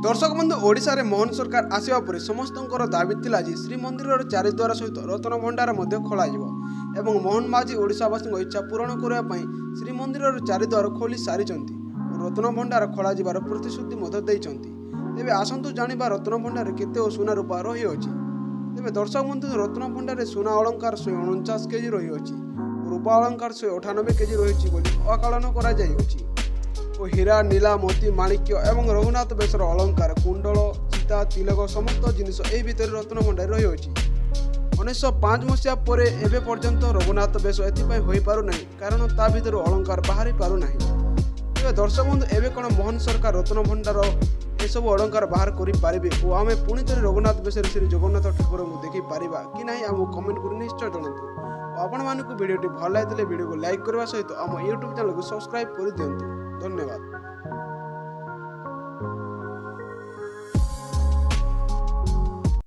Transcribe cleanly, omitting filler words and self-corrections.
दर्शक बंधु ओडिशा रे मोहन सरकार आसिबा परे समस्तंकर दाबी थिला जे श्रीमंदिर चारिद्वार सहित रत्न भंडार मध्य खोलाଯିବ ଏବଂ ମୋହନ ମାଝୀ ଓଡ଼ିଶାବାସୀଙ୍କ ଇଚ୍ଛା ପୂରଣ କରିବା ପାଇଁ ଶ୍ରୀମନ୍ଦିରର ଚାରିଦ୍ୱାର ଖୋଲି ସାରିଛନ୍ତି ଓ ରତ୍ନ ଭଣ୍ଡାର ଖୋଲାଯିବାର ପ୍ରତିଶ୍ରୁତି ମଧ୍ୟ ଦେଇଛନ୍ତି। ତେବେ ଆସନ୍ତୁ ଜାଣିବା ରତ୍ନ ଭଣ୍ଡାରରେ କେତେ ଓ ସୁନା ରୂପା ରହିଅଛି। ତେବେ ଦର୍ଶକ ବନ୍ଧୁ ରତ୍ନ ଭଣ୍ଡାରରେ ସୁନା ଅଳଙ୍କାର 149 କେଜି ରହିଅଛି ଓ ରୂପା ଅଳଙ୍କାର 198 କେଜି ରହିଛି ବୋଲି ଆକଳନ କରାଯାଇଅଛି ଓ ହୀରା ନୀଲା ମୋତି ମାଣିକ୍ୟ ଏବଂ ରଘୁନାଥ ବେଶର ଅଳଙ୍କାର କୁଣ୍ଡଳ ଚିତା ତିଲକ ସମସ୍ତ ଜିନିଷ ଏହି ଭିତରେ ରତ୍ନ ଭଣ୍ଡାରରେ ରହିଅଛି। 1905 ମସିହା ପରେ ଏବେ ପର୍ଯ୍ୟନ୍ତ ରଘୁନାଥ ବେଶ ଏଥିପାଇଁ ହୋଇପାରୁନାହିଁ କାରଣ ତା ଭିତରୁ ଅଳଙ୍କାର ବାହାରି ପାରୁନାହିଁ। ତେବେ ଦର୍ଶକ ବନ୍ଧୁ ଏବେ କ'ଣ ମୋହନ ସରକାର ରତ୍ନ ଭଣ୍ଡାର ଏସବୁ ଅଳଙ୍କାର ବାହାର କରିପାରିବେ ଓ ଆମେ ପୁଣି ଥରେ ରଘୁନାଥ ବେଶରେ ଶ୍ରୀ ଜଗନ୍ନାଥ ଠାକୁରଙ୍କୁ ଦେଖିପାରିବା କି ନାହିଁ ଆମକୁ କମେଣ୍ଟ କରି ନିଶ୍ଚୟ ଜଣାନ୍ତୁ। ଆପଣମାନଙ୍କୁ ଭିଡ଼ିଓଟି ଭଲ ଲାଗିଥିଲେ ଭିଡ଼ିଓକୁ ଲାଇକ୍ କରିବା ସହିତ ଆମ ୟୁଟ୍ୟୁବ୍ ଚ୍ୟାନେଲକୁ ସବସ୍କ୍ରାଇବ୍ କରିଦିଅନ୍ତୁ। ଧନ୍ୟବାଦ।